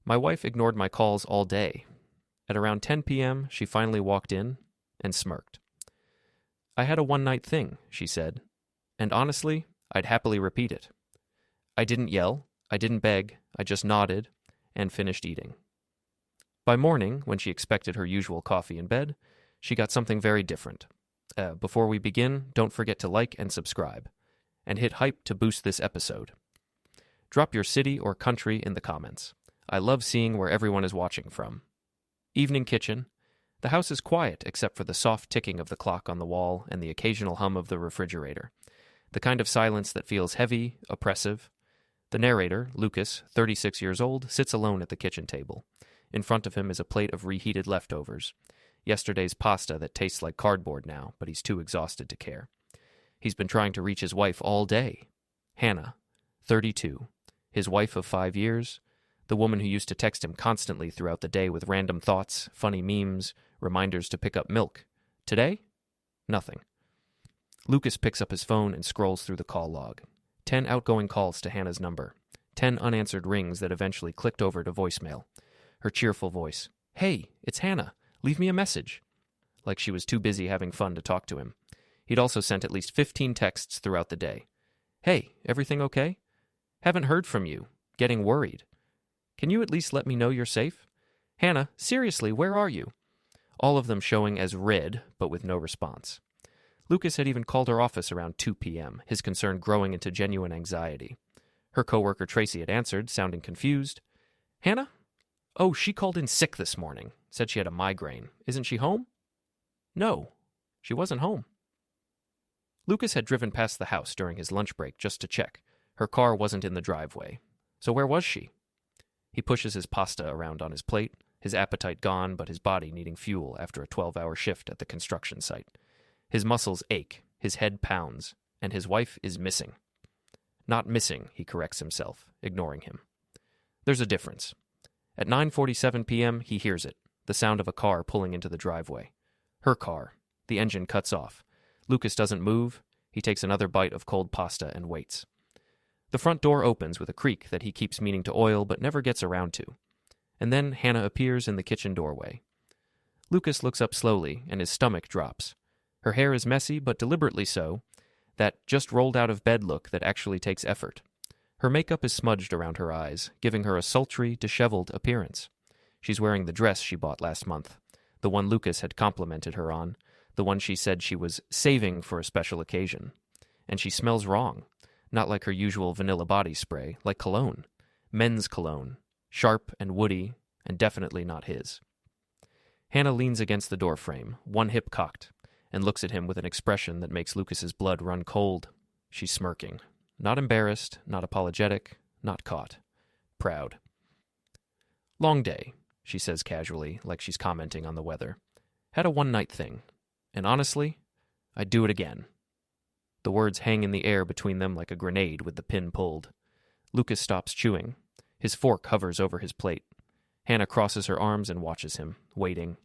My wife ignored my calls all day. At around 10 p.m., she finally walked in and smirked. I had a one-night thing, she said, and honestly, I'd happily repeat it. I didn't yell, I didn't beg, I just nodded and finished eating. By morning, when she expected her usual coffee in bed, she got something very different. Before we begin, don't forget to like and subscribe, and hit hype to boost this episode. Drop your city or country in the comments. I love seeing where everyone is watching from. Evening kitchen. The house is quiet except for the soft ticking of the clock on the wall and the occasional hum of the refrigerator. The kind of silence that feels heavy, oppressive. The narrator, Lucas, 36 years old, sits alone at the kitchen table. In front of him is a plate of reheated leftovers. Yesterday's pasta that tastes like cardboard now, but he's too exhausted to care. He's been trying to reach his wife all day. Hannah, 32. His wife of 5 years. The woman who used to text him constantly throughout the day with random thoughts, funny memes, reminders to pick up milk. Today? Nothing. Lucas picks up his phone and scrolls through the call log. 10 outgoing calls to Hannah's number. 10 unanswered rings that eventually clicked over to voicemail. Her cheerful voice. Hey, it's Hannah. Leave me a message. Like she was too busy having fun to talk to him. He'd also sent at least 15 texts throughout the day. Hey, everything okay? Haven't heard from you. Getting worried. Can you at least let me know you're safe? Hannah, seriously, where are you? All of them showing as read, but with no response. Lucas had even called her office around 2 p.m., his concern growing into genuine anxiety. Her coworker Tracy had answered, sounding confused. Hannah? Oh, she called in sick this morning. Said she had a migraine. Isn't she home? No, she wasn't home. Lucas had driven past the house during his lunch break just to check. Her car wasn't in the driveway. So where was she? He pushes his pasta around on his plate, his appetite gone but his body needing fuel after a 12-hour shift at the construction site. His muscles ache, his head pounds, and his wife is missing. Not missing, he corrects himself, ignoring him. There's a difference. At 9:47 p.m., he hears it, the sound of a car pulling into the driveway. Her car. The engine cuts off. Lucas doesn't move. He takes another bite of cold pasta and waits. The front door opens with a creak that he keeps meaning to oil but never gets around to. And then Hannah appears in the kitchen doorway. Lucas looks up slowly, and his stomach drops. Her hair is messy, but deliberately so, that just rolled out of bed look that actually takes effort. Her makeup is smudged around her eyes, giving her a sultry, disheveled appearance. She's wearing the dress she bought last month, the one Lucas had complimented her on, the one she said she was saving for a special occasion. And she smells wrong. Not like her usual vanilla body spray, like cologne. Men's cologne. Sharp and woody, and definitely not his. Hannah leans against the doorframe, one hip cocked, and looks at him with an expression that makes Lucas's blood run cold. She's smirking. Not embarrassed, not apologetic, not caught. Proud. Long day, she says casually, like she's commenting on the weather. Had a one-night thing. And honestly, I'd do it again. The words hang in the air between them like a grenade with the pin pulled. Lucas stops chewing. His fork hovers over his plate. Hannah crosses her arms and watches him, waiting.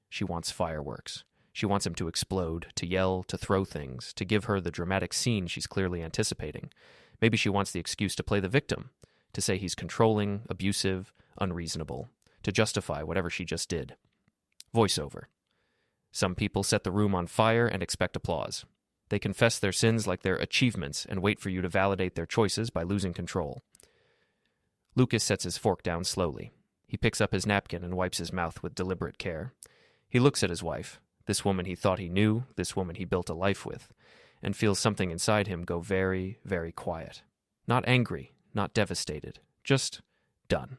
She wants fireworks. She wants him to explode, to yell, to throw things, to give her the dramatic scene she's clearly anticipating. Maybe she wants the excuse to play the victim, to say he's controlling, abusive, unreasonable, to justify whatever she just did. Voiceover. Some people set the room on fire and expect applause. They confess their sins like they're achievements and wait for you to validate their choices by losing control. Lucas sets his fork down slowly. He picks up his napkin and wipes his mouth with deliberate care. He looks at his wife, this woman he thought he knew, this woman he built a life with, and feels something inside him go very, very quiet. Not angry, not devastated, just done.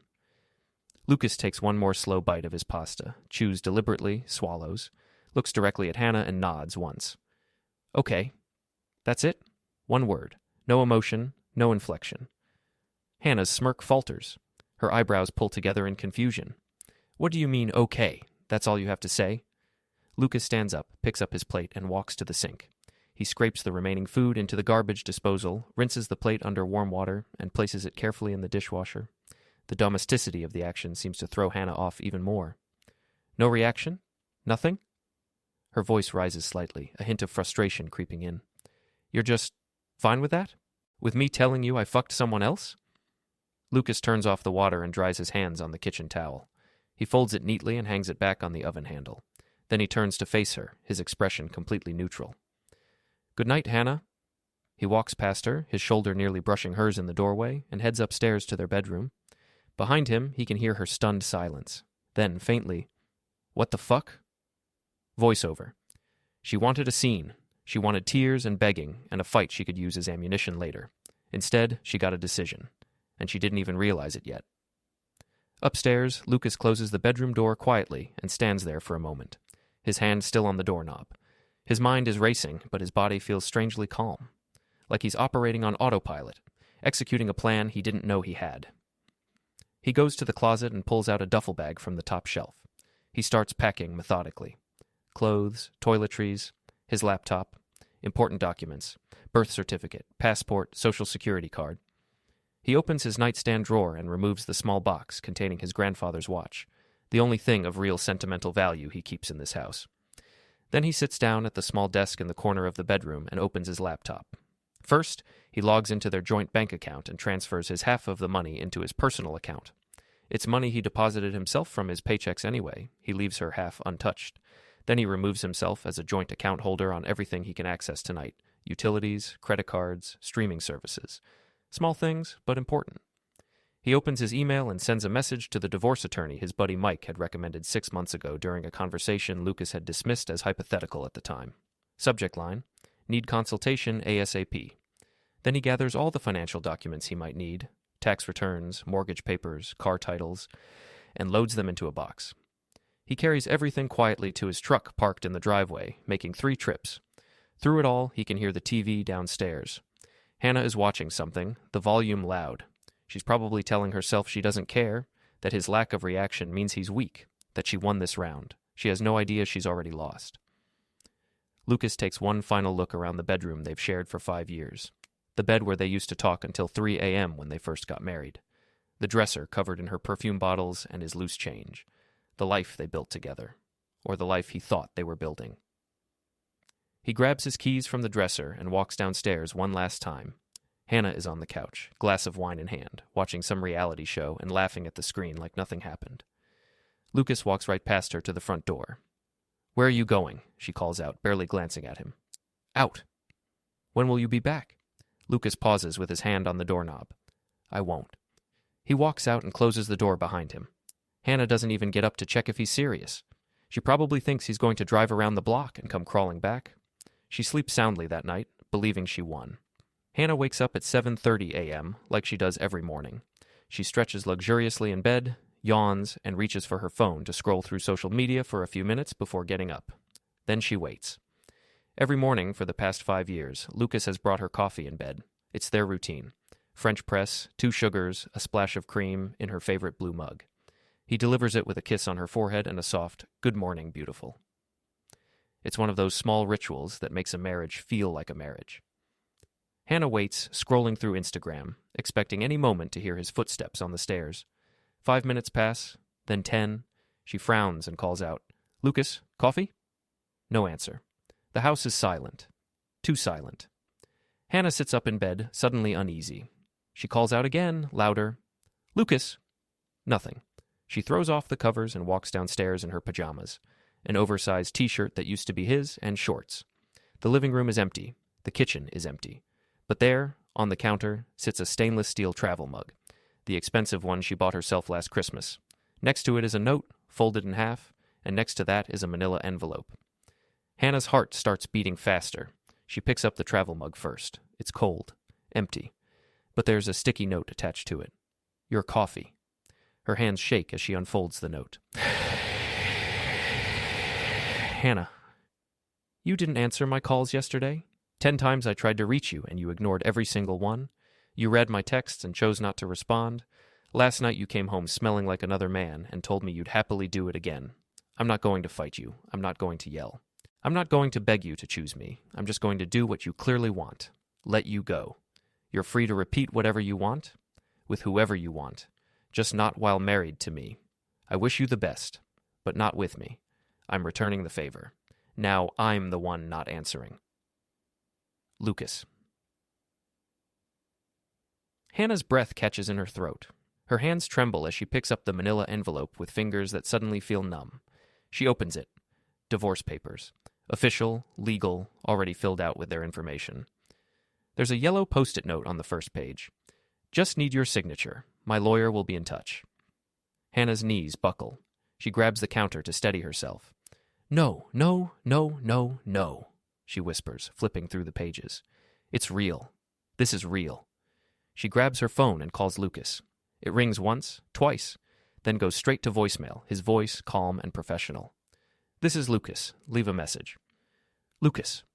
Lucas takes one more slow bite of his pasta, chews deliberately, swallows, looks directly at Hannah and nods once. Okay. That's it? One word. No emotion, no inflection. Hannah's smirk falters. Her eyebrows pull together in confusion. What do you mean, okay? That's all you have to say? Lucas stands up, picks up his plate, and walks to the sink. He scrapes the remaining food into the garbage disposal, rinses the plate under warm water, and places it carefully in the dishwasher. The domesticity of the action seems to throw Hannah off even more. No reaction? Nothing? Her voice rises slightly, a hint of frustration creeping in. You're just fine with that? With me telling you I fucked someone else? Lucas turns off the water and dries his hands on the kitchen towel. He folds it neatly and hangs it back on the oven handle. Then he turns to face her, his expression completely neutral. "Good night, Hannah." He walks past her, his shoulder nearly brushing hers in the doorway, and heads upstairs to their bedroom. Behind him, he can hear her stunned silence. Then, faintly, "What the fuck?" Voiceover. She wanted a scene. She wanted tears and begging, and a fight she could use as ammunition later. Instead, she got a decision, and she didn't even realize it yet. Upstairs, Lucas closes the bedroom door quietly and stands there for a moment, his hand still on the doorknob. His mind is racing, but his body feels strangely calm, like he's operating on autopilot, executing a plan he didn't know he had. He goes to the closet and pulls out a duffel bag from the top shelf. He starts packing methodically. Clothes, toiletries, his laptop, important documents, birth certificate, passport, social security card. He opens his nightstand drawer and removes the small box containing his grandfather's watch, the only thing of real sentimental value he keeps in this house. Then he sits down at the small desk in the corner of the bedroom and opens his laptop. First, he logs into their joint bank account and transfers his half of the money into his personal account. It's money he deposited himself from his paychecks anyway. He leaves her half untouched. Then he removes himself as a joint account holder on everything he can access tonight: utilities, credit cards, streaming services. Small things, but important. He opens his email and sends a message to the divorce attorney his buddy Mike had recommended 6 months ago during a conversation Lucas had dismissed as hypothetical at the time. Subject line: need consultation ASAP. Then he gathers all the financial documents he might need: tax returns, mortgage papers, car titles, and loads them into a box. He carries everything quietly to his truck parked in the driveway, making 3 trips. Through it all, he can hear the TV downstairs. Hannah is watching something, the volume loud. She's probably telling herself she doesn't care, that his lack of reaction means he's weak, that she won this round. She has no idea she's already lost. Lucas takes one final look around the bedroom they've shared for 5 years. The bed where they used to talk until 3 a.m. when they first got married. The dresser covered in her perfume bottles and his loose change. The life they built together. Or the life he thought they were building. He grabs his keys from the dresser and walks downstairs one last time. Hannah is on the couch, glass of wine in hand, watching some reality show and laughing at the screen like nothing happened. Lucas walks right past her to the front door. "Where are you going?" she calls out, barely glancing at him. "Out." "When will you be back?" Lucas pauses with his hand on the doorknob. "I won't." He walks out and closes the door behind him. Hannah doesn't even get up to check if he's serious. She probably thinks he's going to drive around the block and come crawling back. She sleeps soundly that night, believing she won. Hannah wakes up at 7:30 a.m., like she does every morning. She stretches luxuriously in bed, yawns, and reaches for her phone to scroll through social media for a few minutes before getting up. Then she waits. Every morning for the past 5 years, Lucas has brought her coffee in bed. It's their routine. French press, 2 sugars, a splash of cream in her favorite blue mug. He delivers it with a kiss on her forehead and a soft, "Good morning, beautiful." It's one of those small rituals that makes a marriage feel like a marriage. Hannah waits, scrolling through Instagram, expecting any moment to hear his footsteps on the stairs. 5 minutes pass, then 10. She frowns and calls out, "Lucas, coffee?" No answer. The house is silent. Too silent. Hannah sits up in bed, suddenly uneasy. She calls out again, louder, "Lucas!" Nothing. She throws off the covers and walks downstairs in her pajamas, an oversized t-shirt that used to be his, and shorts. The living room is empty. The kitchen is empty. But there, on the counter, sits a stainless steel travel mug, the expensive one she bought herself last Christmas. Next to it is a note, folded in half, and next to that is a manila envelope. Hannah's heart starts beating faster. She picks up the travel mug first. It's cold, empty, but there's a sticky note attached to it. "Your coffee." Her hands shake as she unfolds the note. "Hannah, you didn't answer my calls yesterday. 10 times I tried to reach you, and you ignored every single one. You read my texts and chose not to respond. Last night you came home smelling like another man and told me you'd happily do it again. I'm not going to fight you. I'm not going to yell. I'm not going to beg you to choose me. I'm just going to do what you clearly want. Let you go. You're free to repeat whatever you want, with whoever you want, just not while married to me. I wish you the best, but not with me. I'm returning the favor. Now I'm the one not answering. Lucas." Hannah's breath catches in her throat. Her hands tremble as she picks up the manila envelope with fingers that suddenly feel numb. She opens it. Divorce papers. Official, legal, already filled out with their information. There's a yellow post-it note on the first page. Just need your signature. My lawyer will be in touch. Hannah's knees buckle. She grabs the counter to steady herself. No, no, no, no, no, she whispers, flipping through the pages. It's real. This is real. She grabs her phone and calls Lucas. It rings once, twice, then goes straight to voicemail, his voice calm and professional. This is Lucas. Leave a message. Lucas,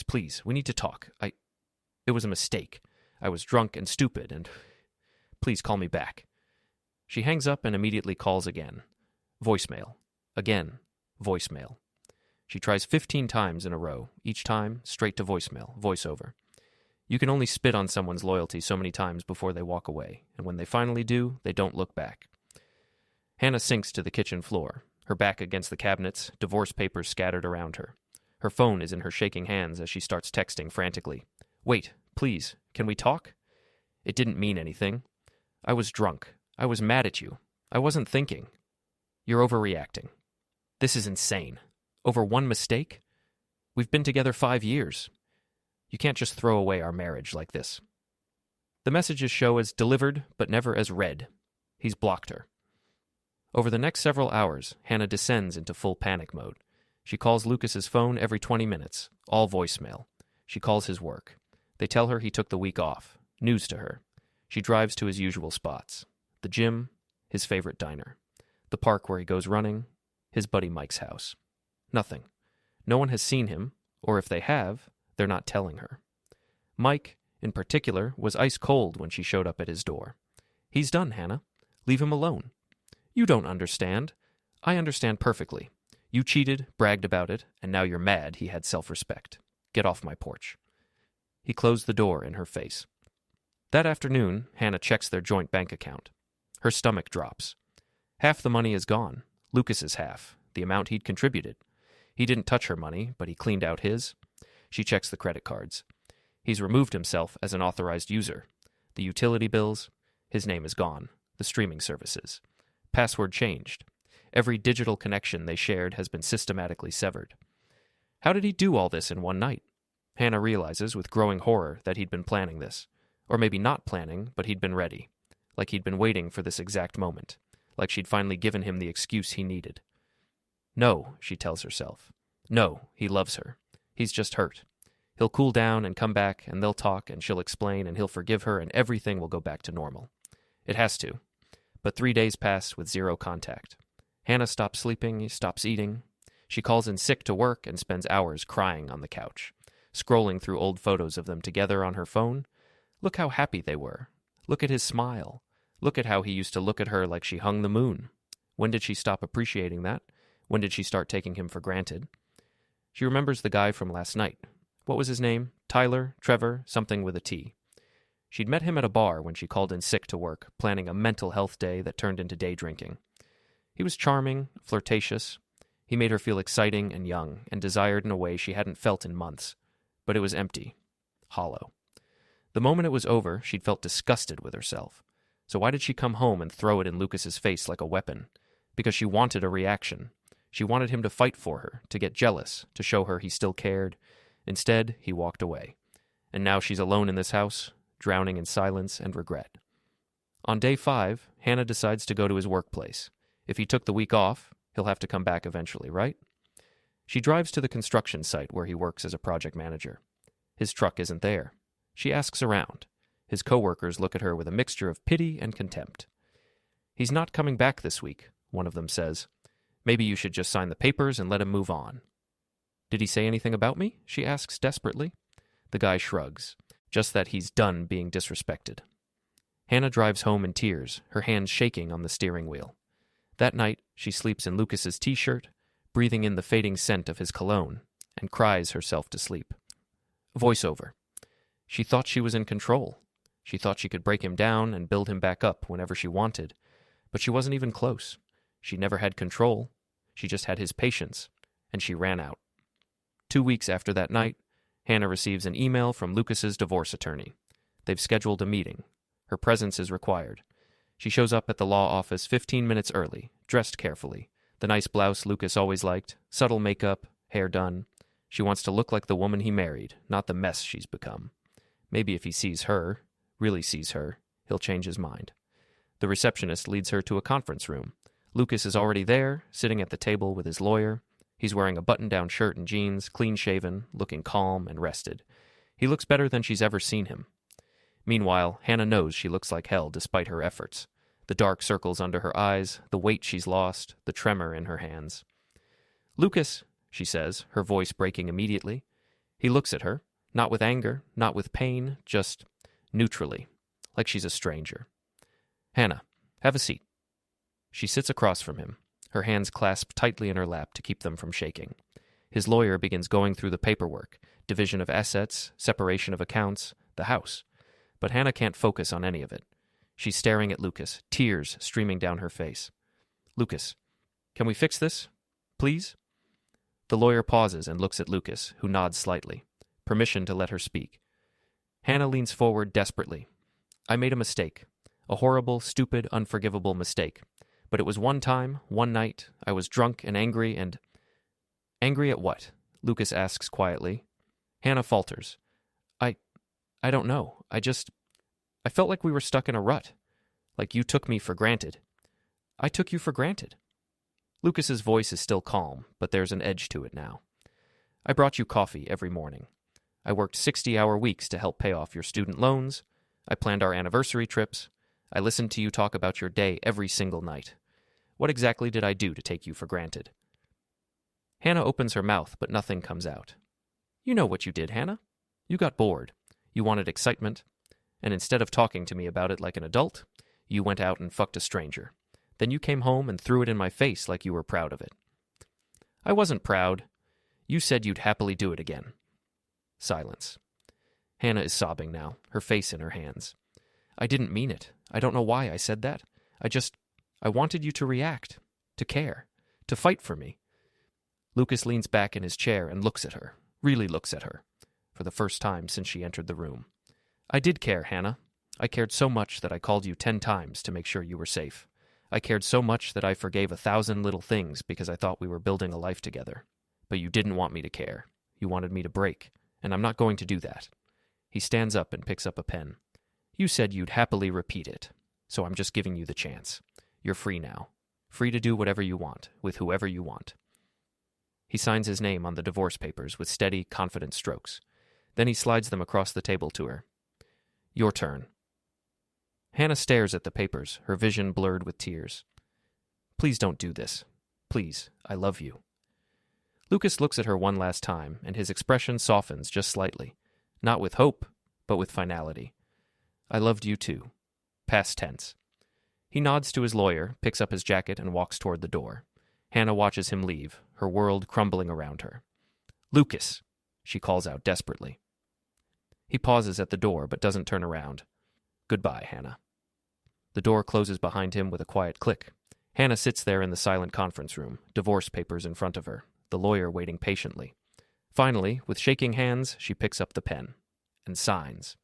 please, we need to talk. It was a mistake. I was drunk and stupid, and please call me back. She hangs up and immediately calls again. Voicemail. Again. Voicemail. She tries 15 times in a row, each time straight to voicemail, voiceover. You can only spit on someone's loyalty so many times before they walk away, and when they finally do, they don't look back. Hannah sinks to the kitchen floor, her back against the cabinets, divorce papers scattered around her. Her phone is in her shaking hands as she starts texting frantically. Wait, please, can we talk? It didn't mean anything. I was drunk. I was mad at you. I wasn't thinking. You're overreacting. This is insane. Over one mistake? We've been together 5 years. You can't just throw away our marriage like this. The messages show as delivered, but never as read. He's blocked her. Over the next several hours, Hannah descends into full panic mode. She calls Lucas's phone every 20 minutes, all voicemail. She calls his work. They tell her he took the week off. News to her. She drives to his usual spots. The gym, his favorite diner. The park where he goes running, his buddy Mike's house. Nothing. No one has seen him, or if they have, they're not telling her. Mike, in particular, was ice cold when she showed up at his door. He's done, Hannah. Leave him alone. You don't understand. I understand perfectly. You cheated, bragged about it, and now you're mad he had self-respect. Get off my porch. He closed the door in her face. That afternoon, Hannah checks their joint bank account. Her stomach drops. Half the money is gone. Lucas's half, the amount he'd contributed. He didn't touch her money, but he cleaned out his. She checks the credit cards. He's removed himself as an authorized user. The utility bills, his name is gone. The streaming services. Password changed. Every digital connection they shared has been systematically severed. How did he do all this in one night? Hannah realizes with growing horror that he'd been planning this. Or maybe not planning, but he'd been ready. Like he'd been waiting for this exact moment. Like she'd finally given him the excuse he needed. No, she tells herself. No, he loves her. He's just hurt. He'll cool down and come back, and they'll talk, and she'll explain, and he'll forgive her, and everything will go back to normal. It has to. But 3 days pass with zero contact. Hannah stops sleeping, stops eating. She calls in sick to work and spends hours crying on the couch, scrolling through old photos of them together on her phone. Look how happy they were. Look at his smile. Look at how he used to look at her like she hung the moon. When did she stop appreciating that? When did she start taking him for granted? She remembers the guy from last night. What was his name? Tyler, Trevor, something with a T. She'd met him at a bar when she called in sick to work, planning a mental health day that turned into day drinking. He was charming, flirtatious. He made her feel exciting and young, and desired in a way she hadn't felt in months. But it was empty. Hollow. The moment it was over, she'd felt disgusted with herself. So why did she come home and throw it in Lucas's face like a weapon? Because she wanted a reaction. She wanted him to fight for her, to get jealous, to show her he still cared. Instead, he walked away. And now she's alone in this house, drowning in silence and regret. On day 5, Hannah decides to go to his workplace. If he took the week off, he'll have to come back eventually, right? She drives to the construction site where he works as a project manager. His truck isn't there. She asks around. His coworkers look at her with a mixture of pity and contempt. He's not coming back this week, one of them says. Maybe you should just sign the papers and let him move on. Did he say anything about me? She asks desperately. The guy shrugs. Just that he's done being disrespected. Hannah drives home in tears, her hands shaking on the steering wheel. That night, she sleeps in Lucas's t-shirt, breathing in the fading scent of his cologne, and cries herself to sleep. Voiceover. She thought she was in control. She thought she could break him down and build him back up whenever she wanted, but she wasn't even close. She never had control. She just had his patience, and she ran out. 2 weeks after that night, Hannah receives an email from Lucas's divorce attorney. They've scheduled a meeting. Her presence is required. She shows up at the law office 15 minutes early, dressed carefully. The nice blouse Lucas always liked, subtle makeup, hair done. She wants to look like the woman he married, not the mess she's become. Maybe if he sees her, really sees her, he'll change his mind. The receptionist leads her to a conference room. Lucas is already there, sitting at the table with his lawyer. He's wearing a button-down shirt and jeans, clean-shaven, looking calm and rested. He looks better than she's ever seen him. Meanwhile, Hannah knows she looks like hell despite her efforts. The dark circles under her eyes, the weight she's lost, the tremor in her hands. "Lucas," she says, her voice breaking immediately. He looks at her, not with anger, not with pain, just neutrally, like she's a stranger. "Hannah, have a seat." She sits across from him, her hands clasped tightly in her lap to keep them from shaking. His lawyer begins going through the paperwork, division of assets, separation of accounts, the house. But Hannah can't focus on any of it. She's staring at Lucas, tears streaming down her face. "Lucas, can we fix this? Please?" The lawyer pauses and looks at Lucas, who nods slightly. Permission to let her speak. Hannah leans forward desperately. "I made a mistake. A horrible, stupid, unforgivable mistake. But it was one time, one night. I was drunk and angry and—" "Angry at what?" Lucas asks quietly. Hannah falters. I don't know. I felt like we were stuck in a rut. Like you took me for granted. I took you for granted." Lucas's voice is still calm, but there's an edge to it now. "I brought you coffee every morning. I worked 60-hour weeks to help pay off your student loans. I planned our anniversary trips. I listened to you talk about your day every single night. What exactly did I do to take you for granted?" Hannah opens her mouth, but nothing comes out. "You know what you did, Hannah. You got bored. You wanted excitement. And instead of talking to me about it like an adult, you went out and fucked a stranger. Then you came home and threw it in my face like you were proud of it." "I wasn't proud. You said you'd happily do it again." Silence. Hannah is sobbing now, her face in her hands. "I didn't mean it. I don't know why I said that. I wanted you to react, to care, to fight for me." Lucas leans back in his chair and looks at her, really looks at her, for the first time since she entered the room. "I did care, Hannah. I cared so much that I called you 10 times to make sure you were safe. I cared so much that I forgave 1,000 little things because I thought we were building a life together. But you didn't want me to care. You wanted me to break, and I'm not going to do that." He stands up and picks up a pen. "You said you'd happily repeat it, so I'm just giving you the chance. You're free now. Free to do whatever you want, with whoever you want." He signs his name on the divorce papers with steady, confident strokes. Then he slides them across the table to her. "Your turn." Hannah stares at the papers, her vision blurred with tears. "Please don't do this. Please, I love you." Lucas looks at her one last time, and his expression softens just slightly. Not with hope, but with finality. "I loved you too." Past tense. He nods to his lawyer, picks up his jacket, and walks toward the door. Hannah watches him leave, her world crumbling around her. "Lucas!" she calls out desperately. He pauses at the door, but doesn't turn around. "Goodbye, Hannah." The door closes behind him with a quiet click. Hannah sits there in the silent conference room, divorce papers in front of her, the lawyer waiting patiently. Finally, with shaking hands, she picks up the pen and signs.